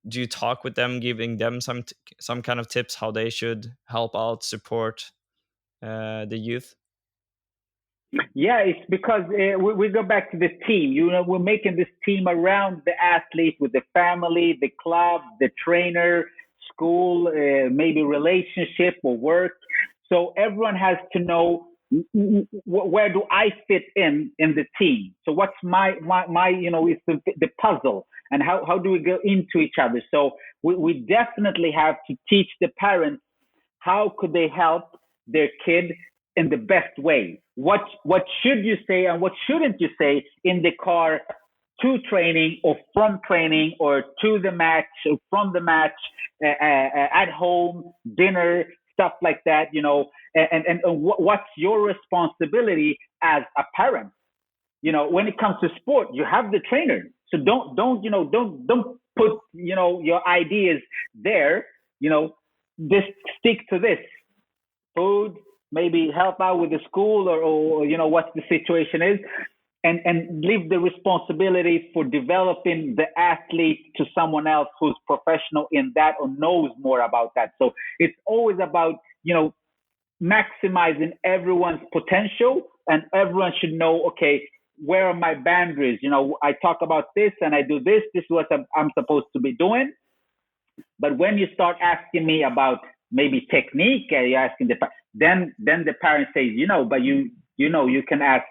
Do you talk with them, giving them some kind of tips how they should help out, support the youth? Yeah, it's because we go back to the team. We're making this team around the athlete, with the family, the club, the trainer, school, maybe relationship or work. So everyone has to know, where do I fit in the team? So what's my it's the puzzle, and how do we go into each other? So we definitely have to teach the parents how could they help their kid in the best way. What should you say and what shouldn't you say in the car, to training or from training, or to the match or from the match, at home, dinner, stuff like that. And what's your responsibility as a parent? When it comes to sport, you have the trainer. So don't put your ideas there. Just stick to this: food, maybe help out with the school, or what the situation is, and leave the responsibility for developing the athlete to someone else who's professional in that or knows more about that. So it's always about maximizing everyone's potential, and everyone should know, okay, where are my boundaries? I talk about this and I do this. This is what I'm supposed to be doing. But when you start asking me about maybe technique, you're asking then the parent says, but you can ask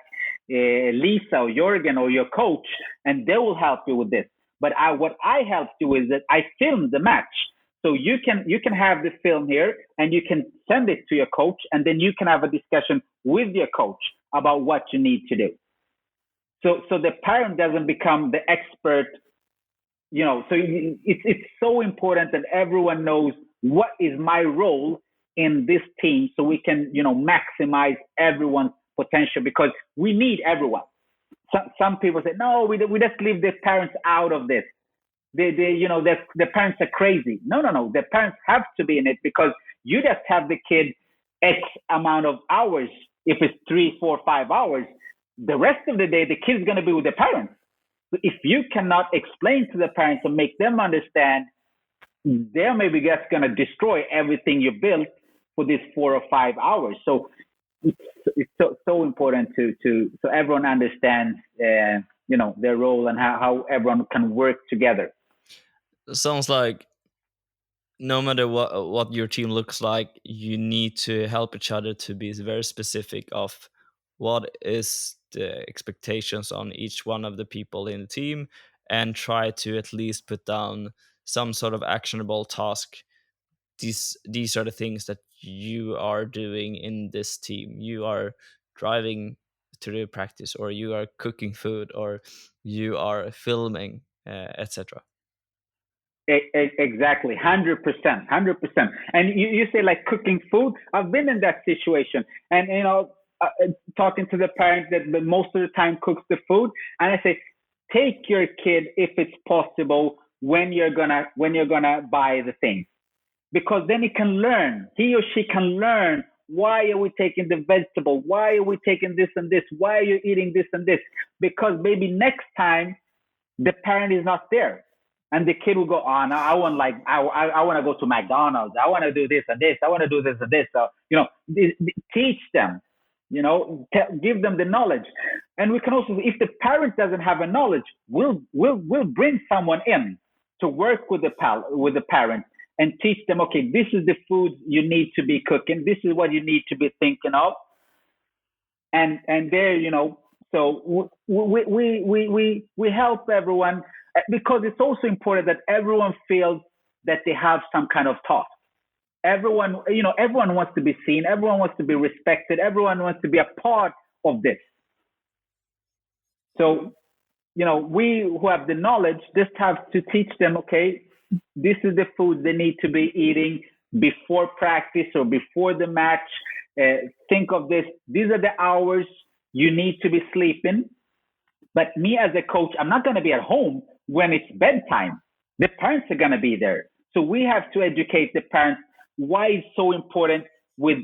Lisa or Jorgen or your coach, and they will help you with this. But what I help you is that I film the match. So you can have the film here, and you can send it to your coach, and then you can have a discussion with your coach about what you need to do. So the parent doesn't become the expert. So it's so important that everyone knows what is my role in this team, so we can maximize everyone's potential, because we need everyone. Some people say, no, we just leave the parents out of this. The parents are crazy. No. The parents have to be in it, because you just have the kid X amount of hours. If it's 3, 4, 5 hours, the rest of the day the kid's going to be with the parents. So if you cannot explain to the parents and make them understand, they're maybe just going to destroy everything you built for these 4 or 5 hours. So it's so important so everyone understands their role, and how everyone can work together. Sounds like no matter what your team looks like, you need to help each other to be very specific of what is the expectations on each one of the people in the team, and try to at least put down some sort of actionable task. These are the things that you are doing in this team. You are driving to the practice, or you are cooking food, or you are filming, etc. Exactly, 100%, 100%. And you say like cooking food. I've been in that situation, and talking to the parents that most of the time cooks the food, and I say, take your kid, if it's possible, when you're gonna buy the thing, because then he or she can learn, why are we taking the vegetable, why are we taking this and this, why are you eating this and this, because maybe next time the parent is not there, and the kid will go on, I want, like, I want to go to McDonald's, I want to do this and this, I want to do this and this. So teach them, give them the knowledge. And we can also, if the parent doesn't have a knowledge, we'll bring someone in to work with the parent and teach them, okay, this is the food you need to be cooking, this is what you need to be thinking of. And there, so we help everyone, because it's also important that everyone feels that they have some kind of task. Everyone wants to be seen, everyone wants to be respected, everyone wants to be a part of this. So, we who have the knowledge just have to teach them, okay, this is the food they need to be eating before practice or before the match. Think of this. These are the hours you need to be sleeping. But me as a coach, I'm not going to be at home when it's bedtime. The parents are going to be there. So we have to educate the parents why it's so important with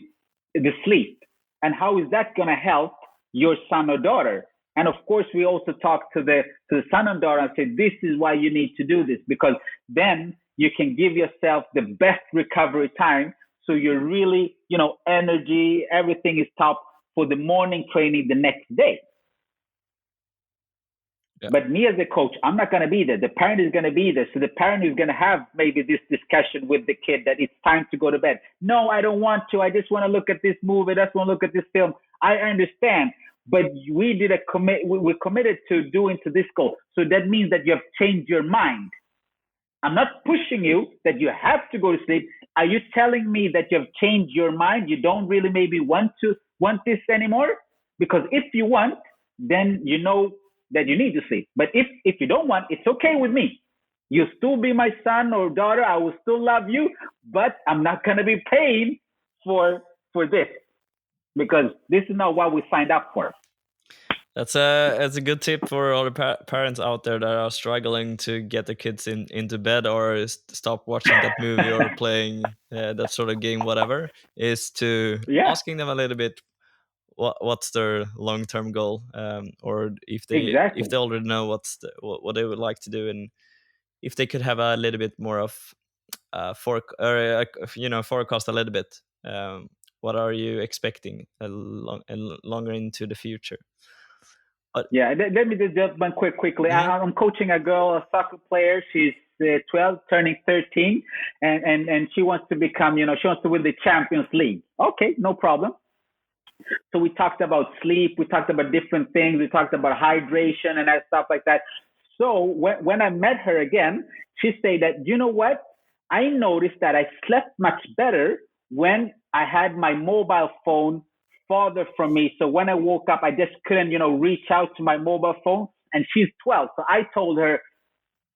the sleep and how is that going to help your son or daughter. And of course, we also talk to the son and daughter and say, this is why you need to do this, because then you can give yourself the best recovery time. So you're really, energy, everything is top for the morning training the next day. Yeah. But me as a coach, I'm not going to be there. The parent is going to be there. So the parent is going to have maybe this discussion with the kid that it's time to go to bed. No, I don't want to. I just want to look at this movie. I just want to look at this film. I understand. But we committed to doing to this goal. So that means that you have changed your mind. I'm not pushing you that you have to go to sleep. Are you telling me that you have changed your mind? You don't really maybe want this anymore? Because if you want, then you know that you need to sleep. But if you don't want, it's okay with me. You'll still be my son or daughter. I will still love you, but I'm not going to be paying for this, because this is not what we signed up for. That's a good tip for all the parents out there that are struggling to get their kids into bed or stop watching that movie or playing that sort of game, whatever, is to asking them a little bit what's their long-term goal, or if they already know what they would like to do, and if they could have a little bit more of forecast a little bit. What are you expecting longer into the future? Let me just jump in quickly. Mm-hmm. I'm coaching a girl, a soccer player. She's 12, turning 13, and she wants to become, she wants to win the Champions League. Okay, no problem. So we talked about sleep. We talked about different things. We talked about hydration and stuff like that. So when I met her again, she said that, you know what? I noticed that I slept much better when I had my mobile phone farther from me. So when I woke up, I just couldn't, reach out to my mobile phone. And she's 12. So I told her,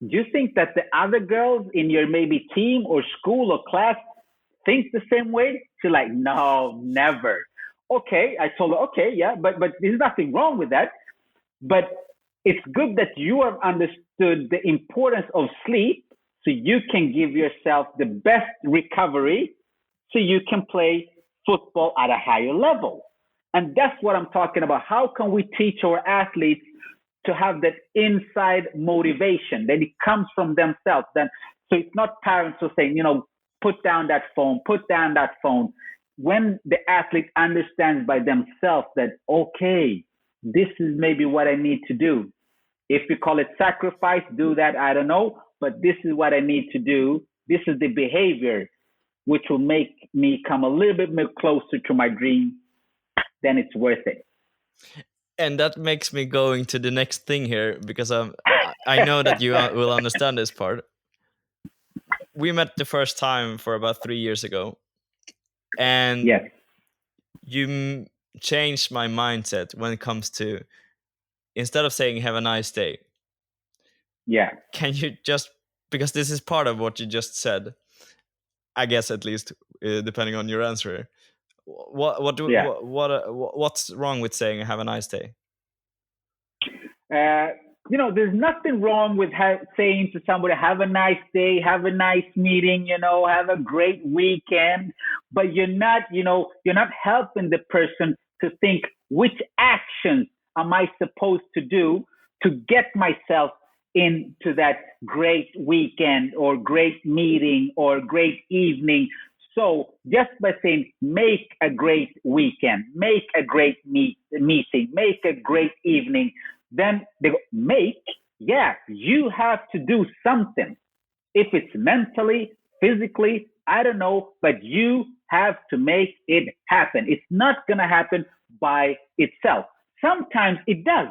do you think that the other girls in your maybe team or school or class think the same way? She's like, no, never. Okay. I told her, okay, yeah, but there's nothing wrong with that. But it's good that you have understood the importance of sleep, so you can give yourself the best recovery so you can play football at a higher level. And that's what I'm talking about. How can we teach our athletes to have that inside motivation, that it comes from themselves? Then, so it's not parents who are saying, put down that phone, put down that phone. When the athlete understands by themselves that, okay, this is maybe what I need to do. If we call it sacrifice, do that, I don't know. But this is what I need to do. This is the behavior which will make me come a little bit more closer to my dream. Then it's worth it. And that makes me going to the next thing here, because I know that you will understand this part. We met the first time for about 3 years ago. And yes, you changed my mindset when it comes to, instead of saying have a nice day, can you just, because this is part of what you just said, I guess, at least depending on your answer, what's wrong with saying have a nice day? there's nothing wrong with saying to somebody, have a nice day, have a nice meeting, have a great weekend, but you're not helping the person to think, which actions am I supposed to do to get myself into that great weekend or great meeting or great evening. So just by saying, make a great weekend, make a great meeting, make a great evening, then they go, make, yeah, you have to do something. If it's mentally, physically, I don't know, but you have to make it happen. It's not going to happen by itself. Sometimes it does.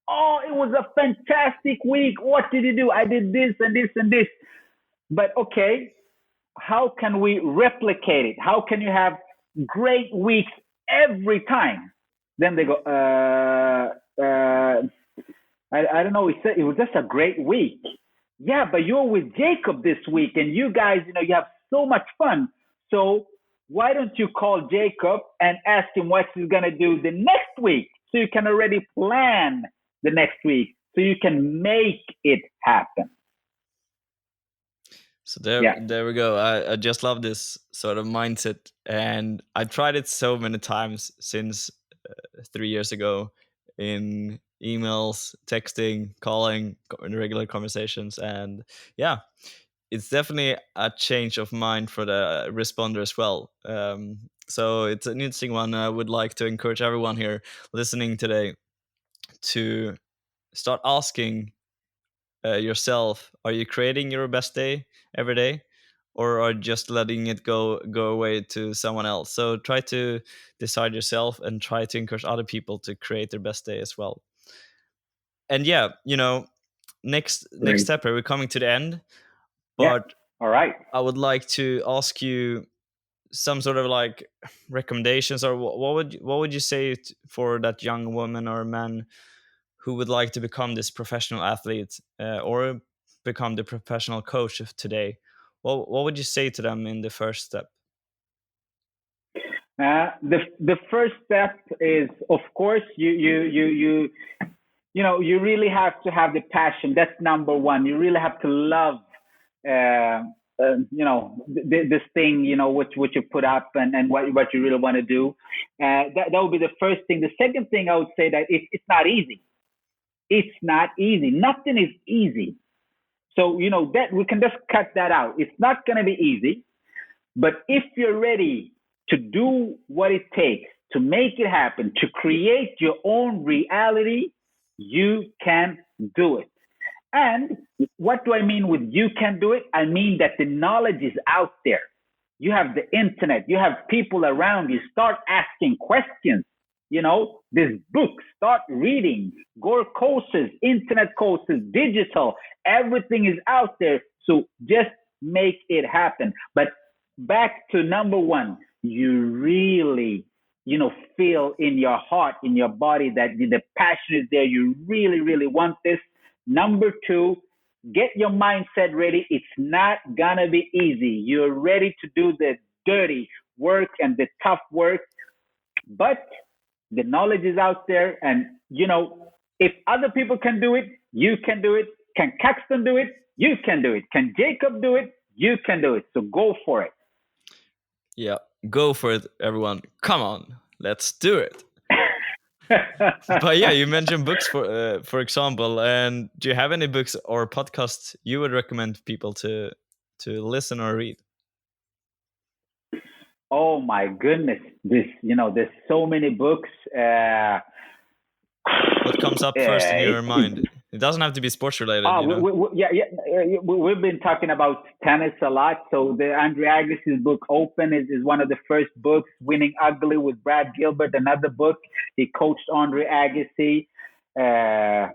Oh, it was a fantastic week. What did you do? I did this and this and this. But okay, how can we replicate it? How can you have great weeks every time? Then they go, I don't know. It was just a great week. Yeah, but you're with Jacob this week, and you guys, you have so much fun. So why don't you call Jacob and ask him what he's gonna do the next week, so you can already plan the next week, so you can make it happen. So there we go. I just love this sort of mindset, and I tried it so many times since 3 years ago, in emails, texting, calling, in regular conversations, and yeah, it's definitely a change of mind for the responder as well. So it's an interesting one. I would like to encourage everyone here listening today to start asking yourself, are you creating your best day every day, or are you just letting it go away to someone else? So try to decide yourself and try to encourage other people to create their best day as well. And yeah, next Great. step here, we're coming to the end, Yeah. but All right. I would like to ask you some sort of like recommendations, or what would you say for that young woman or man who would like to become this professional athlete, or become the professional coach of today? What would you say to them in the first step? The first step is, of course, you really have to have the passion. That's number one. You really have to love, this thing, what you put up, and what you really want to do. That would be the first thing. The second thing I would say, that it's not easy. It's not easy. Nothing is easy. So, that we can just cut that out. It's not going to be easy, but if you're ready to do what it takes to make it happen, to create your own reality, you can do it. And what do I mean with you can do it? I mean that the knowledge is out there. You have the internet, you have people around you. Start asking questions. There's books, start reading, go courses, internet courses, digital, everything is out there. So just make it happen. But back to number one, you really, feel in your heart, in your body, that the passion is there. You really, really want this. Number two, get your mindset ready. It's not gonna be easy. You're ready to do the dirty work and the tough work, but the knowledge is out there. And, if other people can do it, you can do it. Can Caxton do it? You can do it. Can Jacob do it? You can do it. So go for it. Yeah, go for it, everyone. Come on, let's do it. But yeah, you mentioned books, for example, and do you have any books or podcasts you would recommend people to listen or read? Oh my goodness, there's so many books. What comes up first in your mind? It doesn't have to be sports related. We've been talking about tennis a lot. So the Andre Agassi's book Open is one of the first books. Winning Ugly with Brad Gilbert, another book. He coached Andre Agassi. I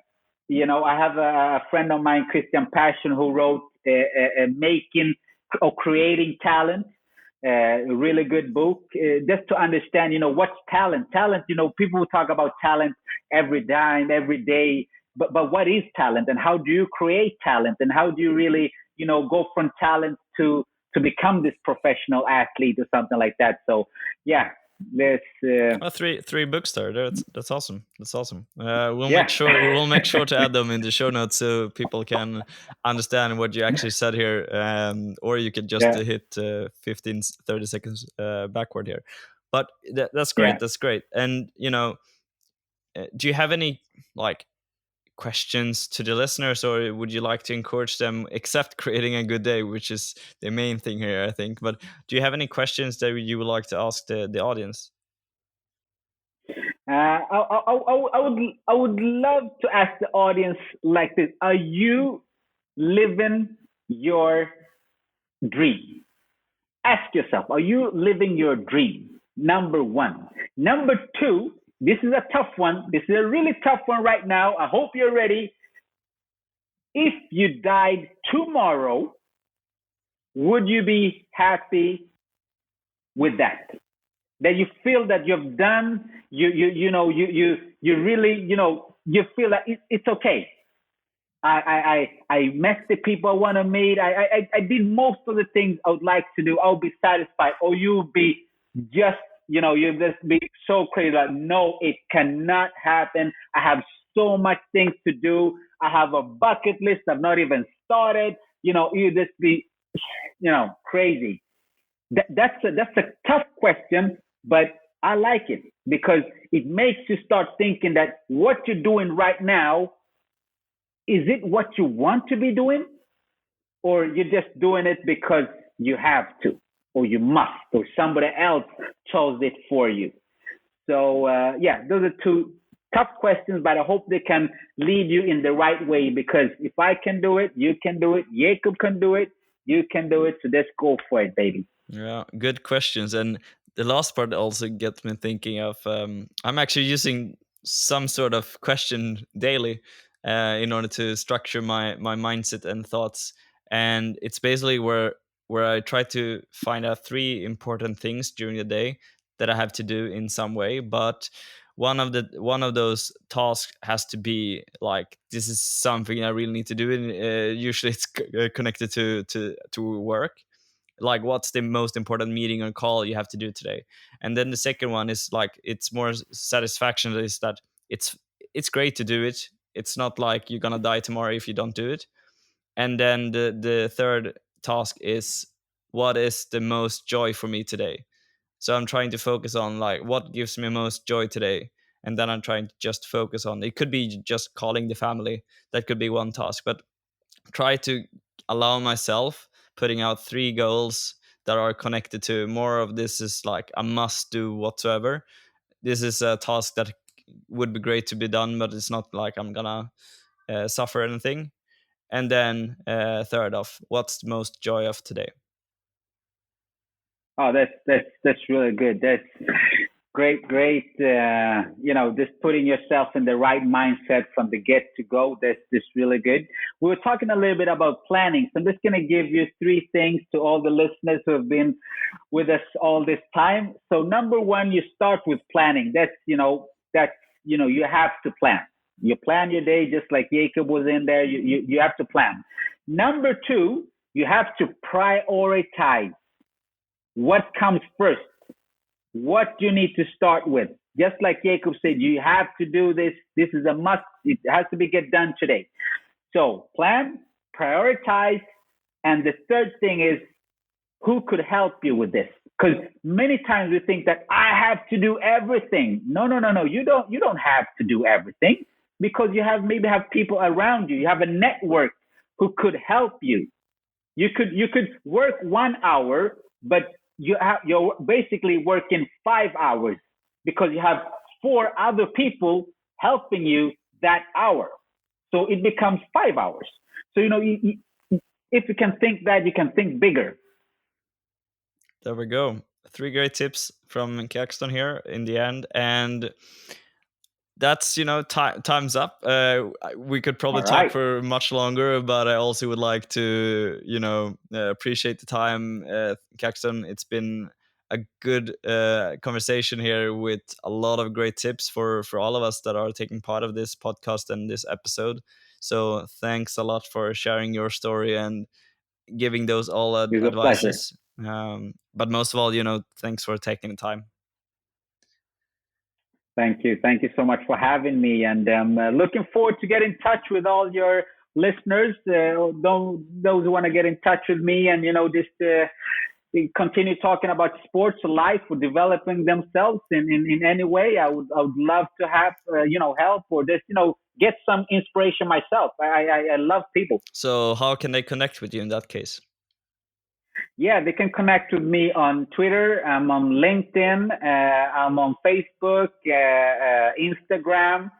have a friend of mine, Christian Passion, who wrote Making or Creating Talent. A really good book, just to understand, what's talent. Talent, people talk about talent every day, but what is talent, and how do you create talent, and how do you really, go from talent to become this professional athlete or something like that. So yeah, Let's Three books there. That's awesome. That's awesome. yeah, We'll make sure to add them in the show notes so people can understand what you actually said here. Or you could just yeah, hit 15, 30 seconds backward here. But that's great. yeah. That's great. And do you have any like questions to the listeners, or would you like to encourage them, except creating a good day, which is the main thing here, I think? But do you have any questions that you would like to ask the audience? I would love to ask the audience like this: are you living your dream? Ask yourself: are you living your dream? Number one. Number two. This is a tough one. This is a really tough one right now. I hope you're ready. If you died tomorrow, would you be happy with that? That you feel that you've done, you really, you feel that it's okay. I met the people I want to meet. I did most of the things I would like to do. I'll be satisfied. Or you'll be just, you'll just be so crazy. Like, no, it cannot happen. I have so much things to do. I have a bucket list I've not even started. You just be, crazy. That's a tough question, but I like it because it makes you start thinking that what you're doing right now, is it what you want to be doing, or you're just doing it because you have to, or you must, or somebody else chose it for you? So yeah, those are two tough questions, but I hope they can lead you in the right way. Because if I can do it, you can do it. Jacob can do it. You can do it. So let's go for it, baby. Yeah, good questions. And the last part also gets me thinking of I'm actually using some sort of question daily in order to structure my mindset and thoughts. And it's basically where I try to find out three important things during the day that I have to do in some way. But one of those tasks has to be like, this is something I really need to do, and usually it's connected to work. Like, what's the most important meeting or call you have to do today? And then the second one is like, it's more satisfaction, is that it's great to do it. It's not like you're gonna die tomorrow if you don't do it. And then the third task is, what is the most joy for me today? So I'm trying to focus on like, what gives me most joy today, and then I'm trying to just focus on, it could be just calling the family, that could be one task, but try to allow myself putting out three goals that are connected to more of, this is like a must do whatsoever. This is a task that would be great to be done, but it's not like I'm gonna suffer anything. And then third off, what's the most joy of today? Oh, that's really good. That's great, great. Just putting yourself in the right mindset from the get to go. That's just really good. We were talking a little bit about planning, so I'm just going to give you three things to all the listeners who have been with us all this time. So number one, you start with planning. That's you have to plan. You plan your day just like Jacob was in there. You have to plan. Number two, you have to prioritize what comes first, what you need to start with. Just like Jacob said, you have to do this. This is a must. It has to be get done today. So plan, prioritize, and the third thing is, who could help you with this? Because many times we think that I have to do everything. No, no, no, no. You don't. You don't have to do everything, because you maybe have people around you. You have a network who could help you. You could work 1 hour, but you're basically working 5 hours because you have four other people helping you that hour. So it becomes 5 hours. So if you can think that, you can think bigger. There we go. Three great tips from Caxton here in the end. And that's time's up. We could probably All talk right. for much longer, but I also would like to appreciate the time, Caxton. It's been a good conversation here with a lot of great tips for all of us that are taking part of this podcast and this episode. So thanks a lot for sharing your story and giving those all It's a pleasure. advices. But most of all, thanks for taking the time. Thank you so much for having me, and looking forward to get in touch with all your listeners. Those who want to get in touch with me, and just continue talking about sports life or developing themselves in any way. I would love to have help, or just get some inspiration myself. I love people. So how can they connect with you in that case? Yeah, they can connect with me on Twitter. I'm on LinkedIn. I'm on Facebook, Instagram.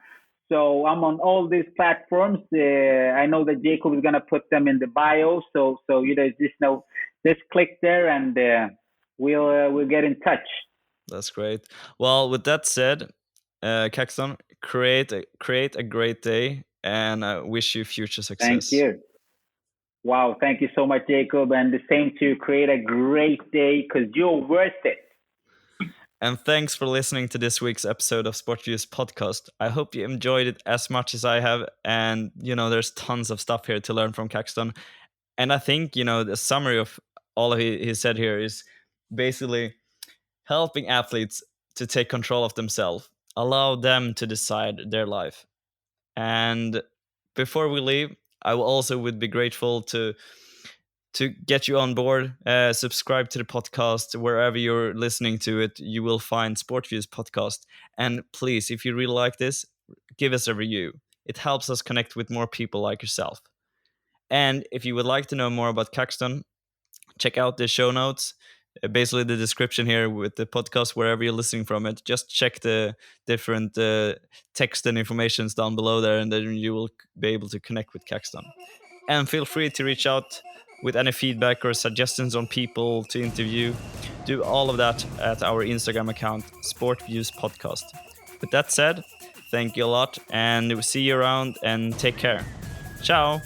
So I'm on all these platforms. I know that Jacob is gonna put them in the bio. So just click there, and we'll get in touch. That's great. Well, with that said, Caxton, create a great day, and I wish you future Thank success. you. Wow, thank you so much, Jacob, and the same to you. Create a great day because you're worth it. And thanks for listening to this week's episode of Sport Views podcast. I hope you enjoyed it as much as I have. And, there's tons of stuff here to learn from Caxton. And I think, the summary of all of he said here is basically helping athletes to take control of themselves, allow them to decide their life. And before we leave, I will also would be grateful to get you on board. Subscribe to the podcast wherever you're listening to it. You will find Sport Views podcast. And please, if you really like this, give us a review. It helps us connect with more people like yourself. And if you would like to know more about Caxton, check out the show notes. Basically, the description here with the podcast, wherever you're listening from it. Just check the different text and informations down below there, and then you will be able to connect with Caxton. And feel free to reach out with any feedback or suggestions on people to interview. Do all of that at our Instagram account, Sport Views Podcast. With that said, thank you a lot, and we'll see you around, and take care. Ciao!